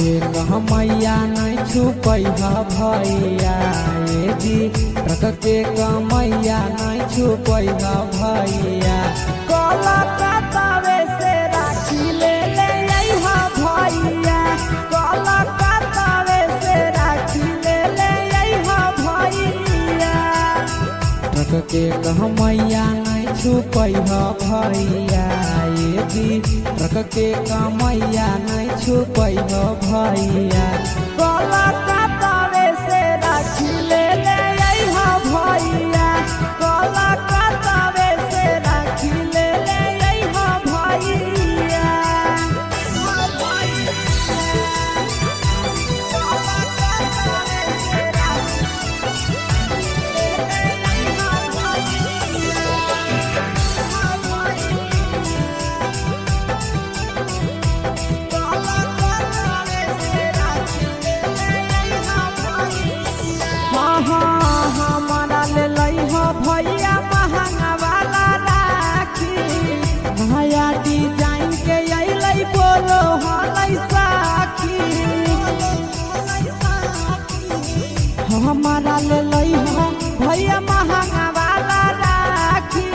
के कहमैया नहीं छुपैहा भैया ए जी ट्रक के कमैया नहीं छुपैहा भैया कलकत्तावे से राखी ले ले अइहा भैया कलकत्तावे से राखी ले ले अइहा भैया ट्रक के कहमैया नहीं छुपैहा भैया ए जी ट्रक के कमैया नहीं छुपैहा भैया कलकत्तावे से राखी ले ले अइहा भैया कलकत्तावे से राखी ले ले अइहा भैया हमारा ले लइहा भैया महंगा वाला राखी नया डिजाइन के अइलै बोलो हलै साखी हमारा ले लइहा भैया महंगा वाला राखी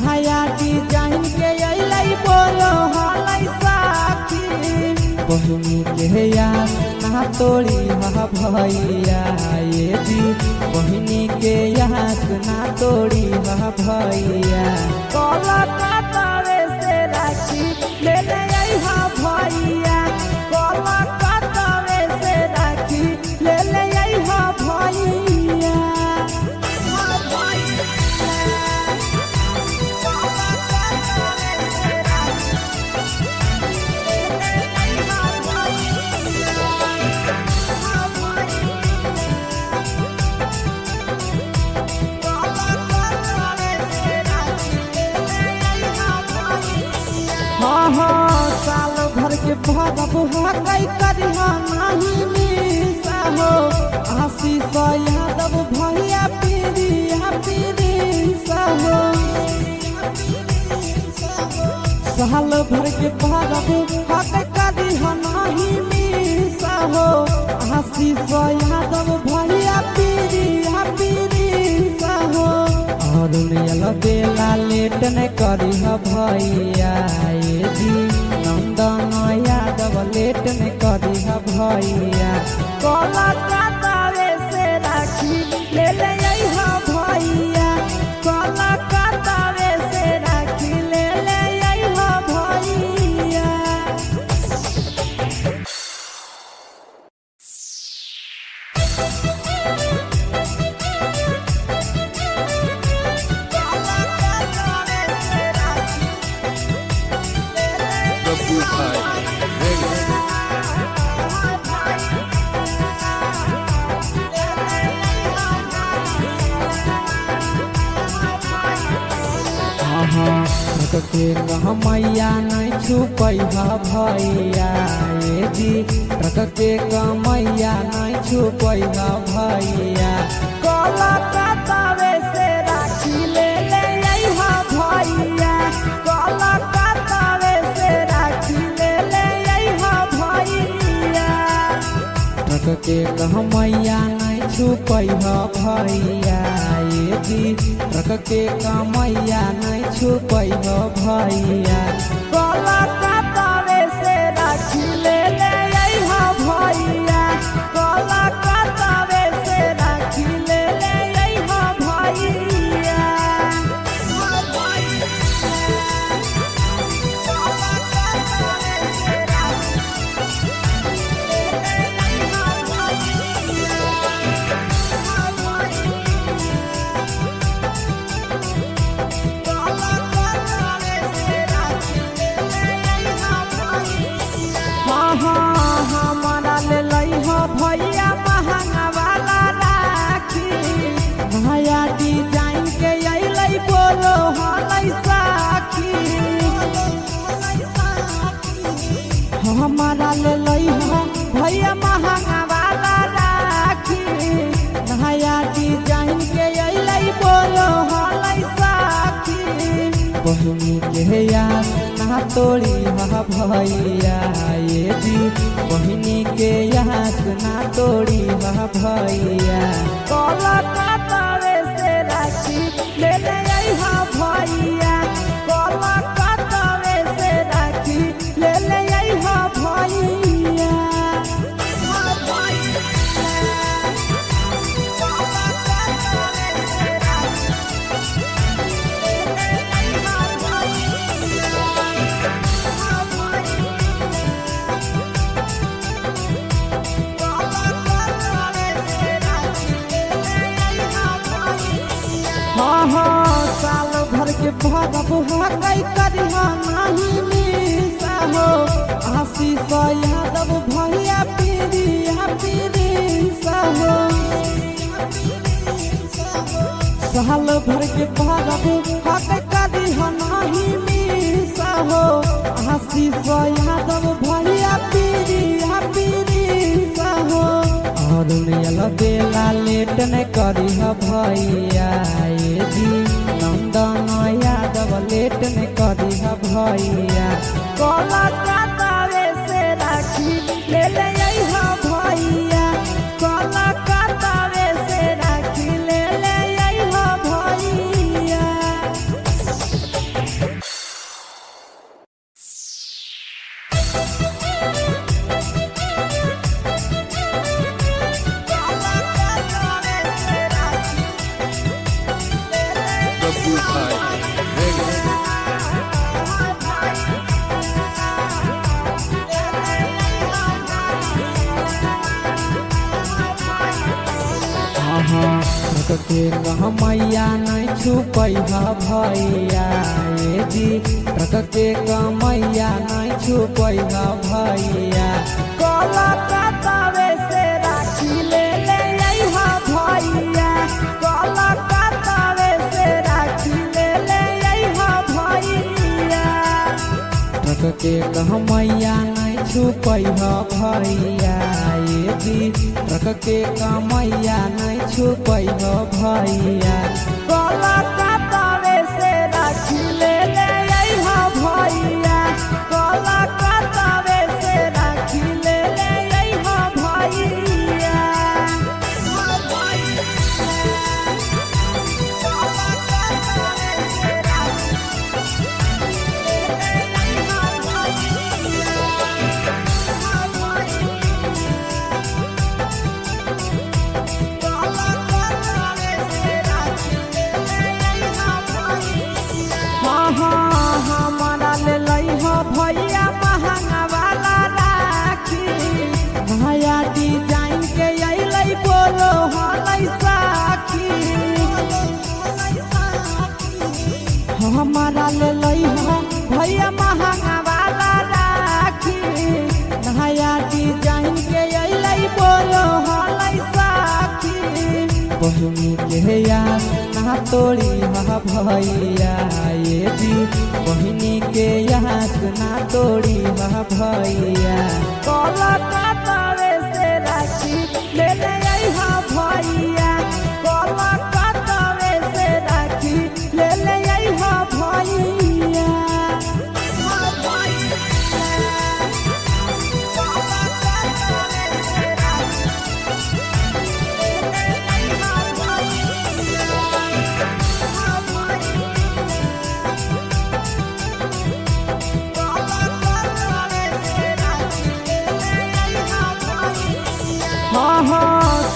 नया डिजाइन के अइलै बोलो हलै साखी बहिनी के याद ना तोड़ी हा भैया ये जी बहिनी के याद ना तोड़ी हा भैया कलकत्तावे से राखी ले ले अइहा भैया कलकत्तावे से राखी ले ले अइहा भैया साल भर के भरब हकै करिहा नहीं मिसा हो आशीष यादव भैया पीरिया पीरिसा हो साल भर के भरब हकै करिहा नहीं मिसा हो आशीष यादव भैया पीरिया पीरिसा हो और बेला लेट न करी भैया ये जी नंदन यादव लेट न करी भैया कलकत्तावे से राखी ले ले अइहा भैया कलकत्तावे से राखी ले ले अइहा भैया ट्रक के कहमैया नहीं छुपैहा भैया ये जी ट्रक के कमैया नहीं छुपैहा भैया कलकत्तावे से राखी ले ले अइहा भैया कलकत्तावे से राखी ले ले अइहा भैया ट्रक के कहमैया नहीं छुपैहा भैया ये जी ट्रक के कमैया नहीं छुपैहा भैया कलकत्तावे से राखी ले ले अइहा भैया कलकत्तावे से राखी ले ले अइहा भैया हमारा ले लइहा भैया महंगा वाला राखी नया डिजाइन के अइलै बोलो हलै साखी हमारा ले लइहा भैया महंगा वाला राखी नया डिजाइन के अइलै बोलो हलै साखी बहिनी के याद ना ना तोड़ी हा भैया ये जी बहिनी के आस ना तोड़ी हा भैया कलकत्ता से राखी ले ले अइहा भैया कलकत्ता से राखी ले ले अइहा भैया साल भर के भरब हकई करिहा नाही मिसा हो आशीष यादव भैया पीरिया पीरिसा हो साल भर के भरब हकई करिहा नाही मिसा हो आशीष यादव भैया पीरिया पीरिसा हो और बेला लेट न करी हा भैया ये जी नंदन यादव लेट न करी हा भैया कलकत्ता से राखी ले ले अइहा भैया कलकत्ता से राखी ले ले अइहा भैया के मैया नहीं छुपैहा भैया ये जी ट्रक के मैया नहीं छुपैहा भैया कलकत्ता से राखी ले ले अइहा भैया कलकत्ता से राखी ले ले अइहा भैया ट्रक के मैया नहीं छुपैहा भैया ये जी ट्रक के मैया नहीं छुपैहा भैया कलकत्ता से राखी ले ले अइहा भैया कलकत्ता से राखी ले ले अइहा भैया हमारा ले लइहा भैया महंगा वाला राखी नया डिजाइन के अइलै बोलो हलै साखी हमारा ले लइहा भैया महंगा वाला राखी नया डिजाइन के अइलै बोलो हलै साखी बहिनी के आस ना तोड़ी हा भैया ये जी बहिनी के आस ना तोड़ी हा भैया कलकत्ता से राखी ले ले अइहा भैया कलकत्ता से राखी ले ले अइहा भैया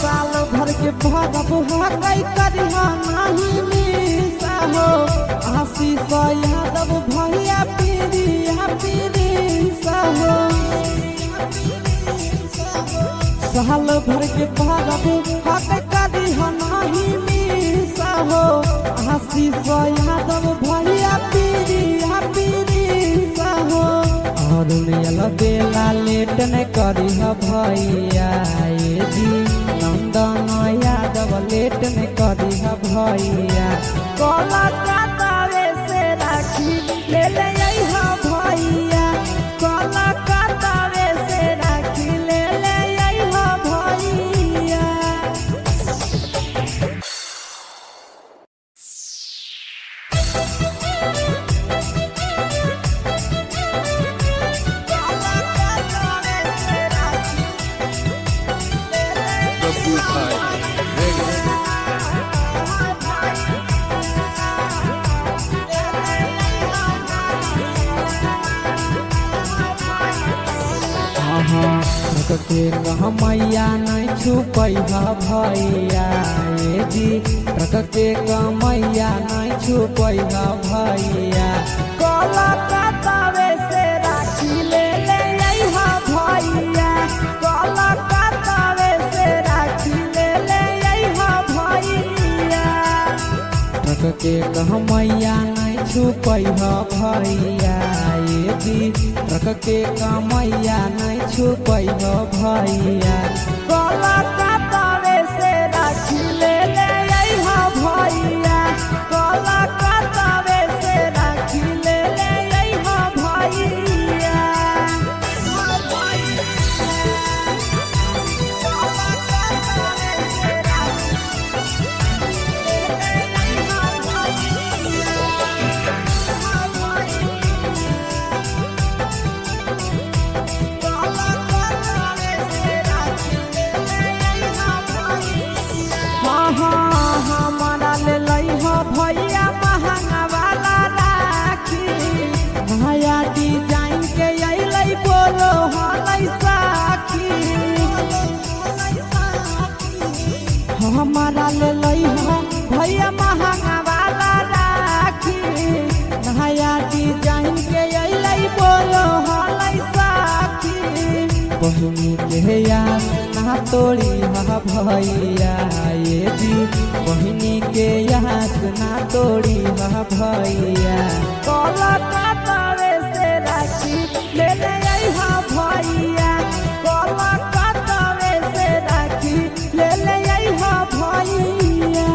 साल भर के भरब हकई करिहा नाही मिसा हो आशीष यादव भैया पीरिया पीरिसा हो साल भर के भरब हकई करिहा नाही मिसा हो आशीष यादव भैया पीरिया पीरिसा हो और बेला लेट न करी हा भैया ये जी नंदन यादव लेट न करी हा भैया कलकत्ता से राखी ले ले अइहा भैया कलकत्ता से राखी ले ले अइहा भैया उठाए के मैया नहीं छुपई भैया ये जी ट्रक के मैया नहीं छुपई भैया कलकत्तावे से राखी ले अइहा भैया कलकत्तावे से राखी ले अइहा भैया ट्रक के मैया नहीं छुपई भैया ये जी ट्रक के मैया नहीं छुपई भैया कलकत्तावे से राखी ले अइहा भैया कलकत्तावे से राखी ले अइहा भैया हमारा ले लइहा भैया महंगा वाला राखी नया डिजाइन के अइलै बोलो हलै साखी हमारा ले लइहा भैया महंगा वाला राखी नया डिजाइन के अइलै बोलो हलै साखी बहिनी के याद ना तोड़ी भैया ये जी बहिनी के याद ना तोड़ी भैया कलकत्तावे से राखी ले अइहा भैया कलकत्तावे से राखी ले अइहा भैया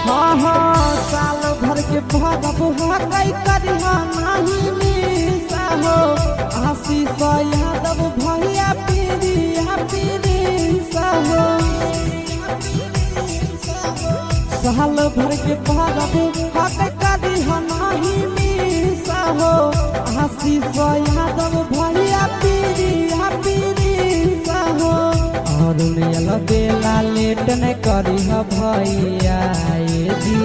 साल भर के भगब हकई करिहा नहीं मिसा हो आशीष यादव भैया पीरिया हो साल भर के भगब हकई करिहा नहीं मिसा हो आशीष यादव भैया पीरिया हो और बेला लेट न करी भैया ये जी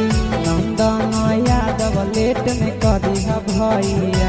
नंदन यादव लेट न करी भैया